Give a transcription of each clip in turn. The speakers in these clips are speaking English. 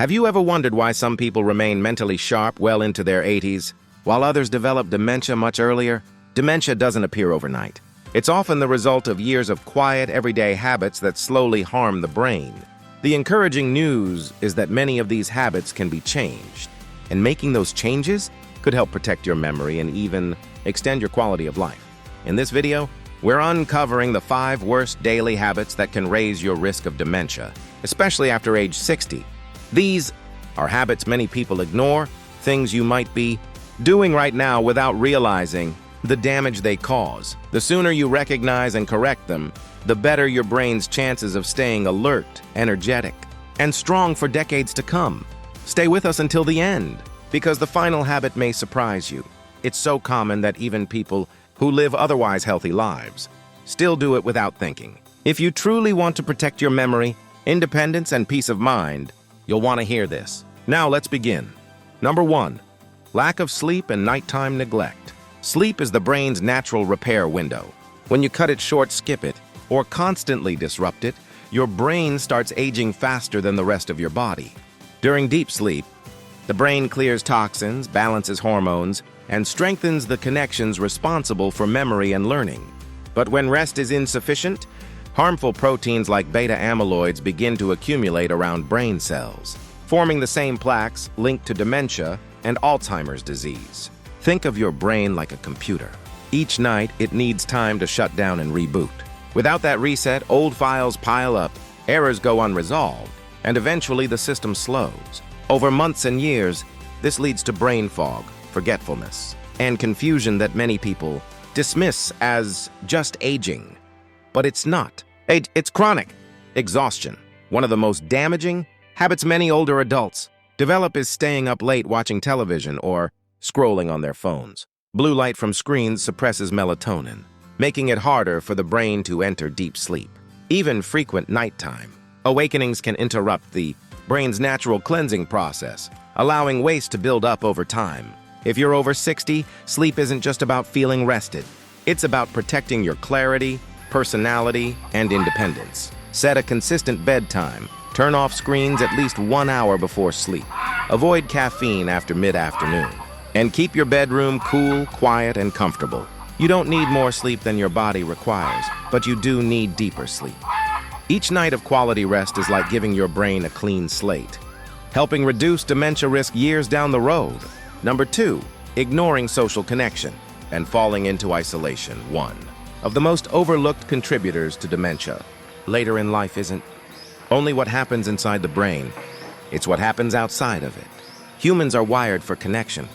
Have you ever wondered why some people remain mentally sharp well into their 80s, while others develop dementia much earlier? Dementia doesn't appear overnight. It's often the result of years of quiet, everyday habits that slowly harm the brain. The encouraging news is that many of these habits can be changed, and making those changes could help protect your memory and even extend your quality of life. In this video, we're uncovering the 5 worst daily habits that can raise your risk of dementia, especially after age 60. These are habits many people ignore, things you might be doing right now without realizing the damage they cause. The sooner you recognize and correct them, the better your brain's chances of staying alert, energetic, and strong for decades to come. Stay with us until the end, because the final habit may surprise you. It's so common that even people who live otherwise healthy lives still do it without thinking. If you truly want to protect your memory, independence, and peace of mind, you'll want to hear this. Now let's begin. Number 1, lack of sleep and nighttime neglect. Sleep is the brain's natural repair window. When you cut it short, skip it, or constantly disrupt it, your brain starts aging faster than the rest of your body. During deep sleep, the brain clears toxins, balances hormones, and strengthens the connections responsible for memory and learning. But when rest is insufficient, harmful proteins like beta amyloids begin to accumulate around brain cells, forming the same plaques linked to dementia and Alzheimer's disease. Think of your brain like a computer. Each night, it needs time to shut down and reboot. Without that reset, old files pile up, errors go unresolved, and eventually the system slows. Over months and years, this leads to brain fog, forgetfulness, and confusion that many people dismiss as just aging. But it's not. It's chronic exhaustion. One of the most damaging habits many older adults develop is staying up late watching television or scrolling on their phones. Blue light from screens suppresses melatonin, making it harder for the brain to enter deep sleep. Even frequent nighttime awakenings can interrupt the brain's natural cleansing process, allowing waste to build up over time. If you're over 60, sleep isn't just about feeling rested. It's about protecting your clarity, personality, and independence. Set a consistent bedtime. Turn off screens at least 1 hour before sleep. Avoid caffeine after mid-afternoon. And keep your bedroom cool, quiet, and comfortable. You don't need more sleep than your body requires, but you do need deeper sleep. Each night of quality rest is like giving your brain a clean slate, helping reduce dementia risk years down the road. Number 2, ignoring social connection and falling into isolation. One of the most overlooked contributors to dementia later in life isn't only what happens inside the brain, it's what happens outside of it. Humans are wired for connection,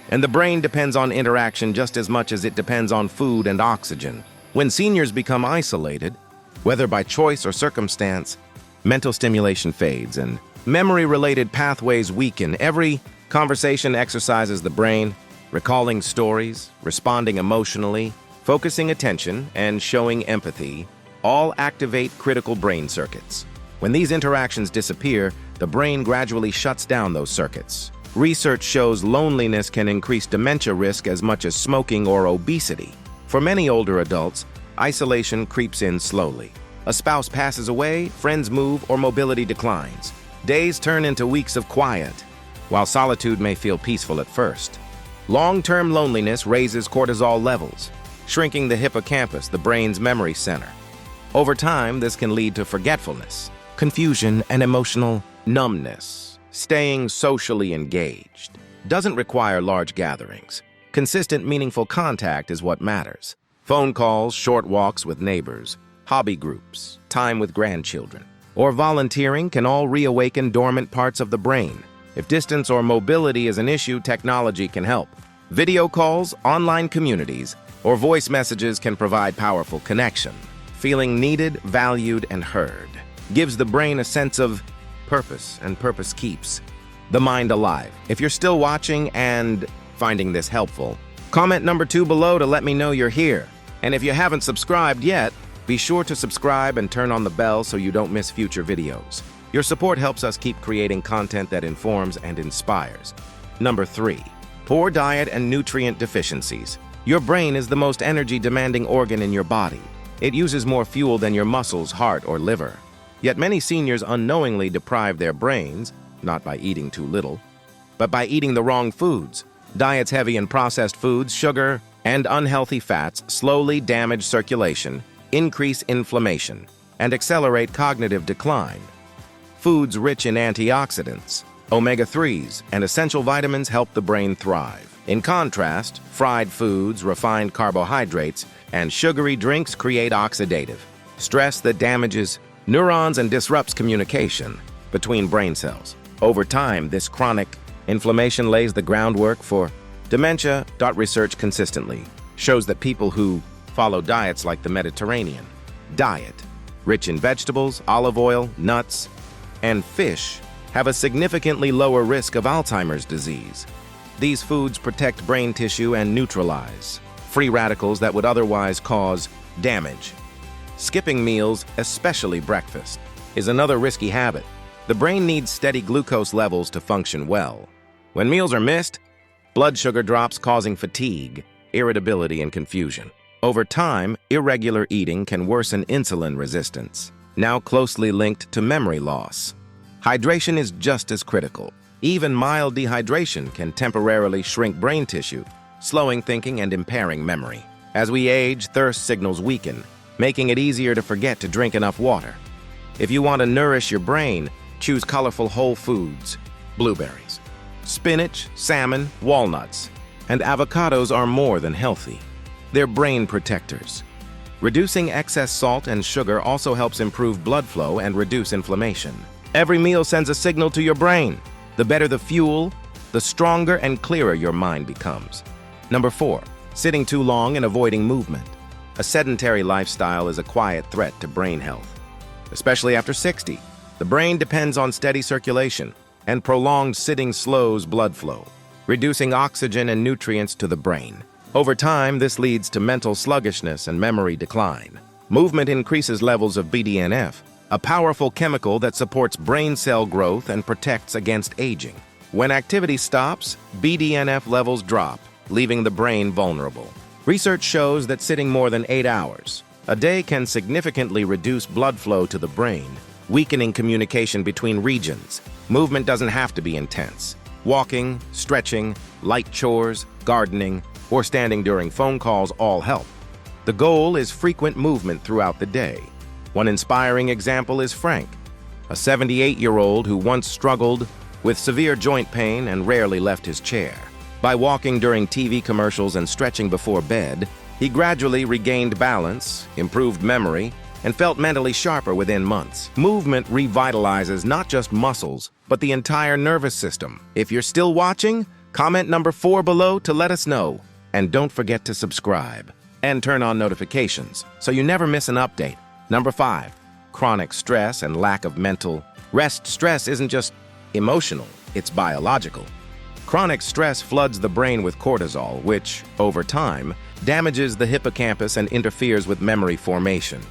and the brain depends on interaction just as much as it depends on food and oxygen. When seniors become isolated, whether by choice or circumstance, mental stimulation fades and memory-related pathways weaken. Every conversation exercises the brain, recalling stories, responding emotionally, focusing attention, and showing empathy all activate critical brain circuits. When these interactions disappear, the brain gradually shuts down those circuits. Research shows loneliness can increase dementia risk as much as smoking or obesity. For many older adults, isolation creeps in slowly. A spouse passes away, friends move, or mobility declines. Days turn into weeks of quiet, while solitude may feel peaceful at first. Long-term loneliness raises cortisol levels, shrinking the hippocampus, the brain's memory center. Over time, this can lead to forgetfulness, confusion, and emotional numbness. Staying socially engaged doesn't require large gatherings. Consistent, meaningful contact is what matters. Phone calls, short walks with neighbors, hobby groups, time with grandchildren, or volunteering can all reawaken dormant parts of the brain. If distance or mobility is an issue, technology can help. Video calls, online communities, or voice messages can provide powerful connection. Feeling needed, valued, and heard gives the brain a sense of purpose, and purpose keeps the mind alive. If you're still watching and finding this helpful, comment number 2 below to let me know you're here. And if you haven't subscribed yet, be sure to subscribe and turn on the bell so you don't miss future videos. Your support helps us keep creating content that informs and inspires. Number 3, poor diet and nutrient deficiencies. Your brain is the most energy-demanding organ in your body. It uses more fuel than your muscles, heart, or liver. Yet many seniors unknowingly deprive their brains not by eating too little, but by eating the wrong foods. Diets heavy in processed foods, sugar, and unhealthy fats slowly damage circulation, increase inflammation, and accelerate cognitive decline. Foods rich in antioxidants, omega-3s, and essential vitamins help the brain thrive. In contrast, fried foods, refined carbohydrates, and sugary drinks create oxidative stress that damages neurons and disrupts communication between brain cells. Over time, this chronic inflammation lays the groundwork for dementia. Research consistently shows that people who follow diets like the Mediterranean diet, rich in vegetables, olive oil, nuts, and fish, have a significantly lower risk of Alzheimer's disease. These foods protect brain tissue and neutralize free radicals that would otherwise cause damage. Skipping meals, especially breakfast, is another risky habit. The brain needs steady glucose levels to function well. When meals are missed, blood sugar drops, causing fatigue, irritability, and confusion. Over time, irregular eating can worsen insulin resistance, now closely linked to memory loss. Hydration is just as critical. Even mild dehydration can temporarily shrink brain tissue, slowing thinking and impairing memory. As we age, thirst signals weaken, making it easier to forget to drink enough water. If you want to nourish your brain, choose colorful whole foods. Blueberries, spinach, salmon, walnuts, and avocados are more than healthy. They're brain protectors. Reducing excess salt and sugar also helps improve blood flow and reduce inflammation. Every meal sends a signal to your brain. The better the fuel, the stronger and clearer your mind becomes. Number 4, sitting too long and avoiding movement. A sedentary lifestyle is a quiet threat to brain health, especially after 60. The brain depends on steady circulation, and prolonged sitting slows blood flow, reducing oxygen and nutrients to the brain. Over time, this leads to mental sluggishness and memory decline. Movement increases levels of BDNF, a powerful chemical that supports brain cell growth and protects against aging. When activity stops, BDNF levels drop, leaving the brain vulnerable. Research shows that sitting more than 8 hours a day can significantly reduce blood flow to the brain, weakening communication between regions. Movement doesn't have to be intense. Walking, stretching, light chores, gardening, or standing during phone calls all help. The goal is frequent movement throughout the day. One inspiring example is Frank, a 78-year-old who once struggled with severe joint pain and rarely left his chair. By walking during TV commercials and stretching before bed, he gradually regained balance, improved memory, and felt mentally sharper within months. Movement revitalizes not just muscles, but the entire nervous system. If you're still watching, comment number 4 below to let us know. And don't forget to subscribe and turn on notifications so you never miss an update. Number 5, chronic stress and lack of mental rest. Stress isn't just emotional, it's biological. Chronic stress floods the brain with cortisol, which, over time, damages the hippocampus and interferes with memory formation.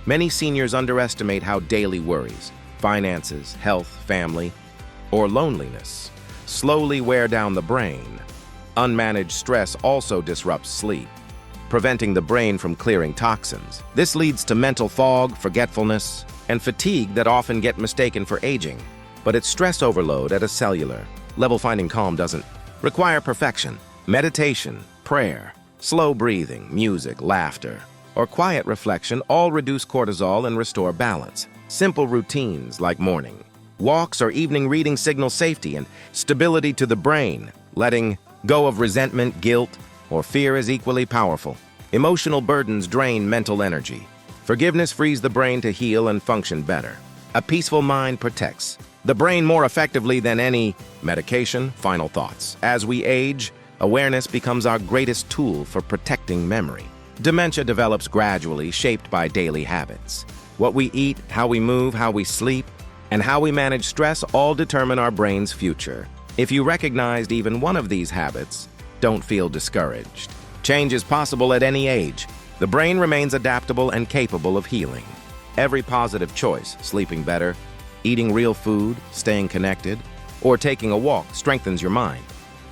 Many seniors underestimate how daily worries, finances, health, family, or loneliness slowly wear down the brain. Unmanaged stress also disrupts sleep, preventing the brain from clearing toxins. This leads to mental fog, forgetfulness, and fatigue that often get mistaken for aging. But it's stress overload at a cellular level. Finding calm doesn't require perfection. Meditation, prayer, slow breathing, music, laughter, or quiet reflection all reduce cortisol and restore balance. Simple routines like morning walks or evening reading signal safety and stability to the brain. Letting go of resentment, guilt, or fear is equally powerful. Emotional burdens drain mental energy. Forgiveness frees the brain to heal and function better. A peaceful mind protects the brain more effectively than any medication. Final thoughts. As we age, awareness becomes our greatest tool for protecting memory. Dementia develops gradually, shaped by daily habits. What we eat, how we move, how we sleep, and how we manage stress all determine our brain's future. If you recognized even one of these habits, don't feel discouraged. Change is possible at any age. The brain remains adaptable and capable of healing. Every positive choice, sleeping better, eating real food, staying connected, or taking a walk, strengthens your mind.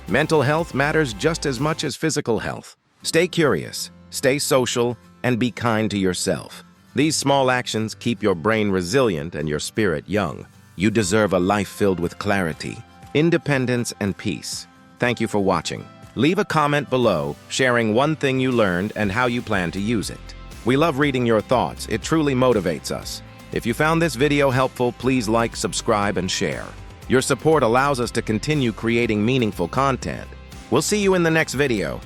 Mental health matters just as much as physical health. Stay curious, stay social, and be kind to yourself. These small actions keep your brain resilient and your spirit young. You deserve a life filled with clarity, independence, and peace. Thank you for watching. Leave a comment below, sharing one thing you learned and how you plan to use it. We love reading your thoughts. It truly motivates us. If you found this video helpful, please like, subscribe, and share. Your support allows us to continue creating meaningful content. We'll see you in the next video.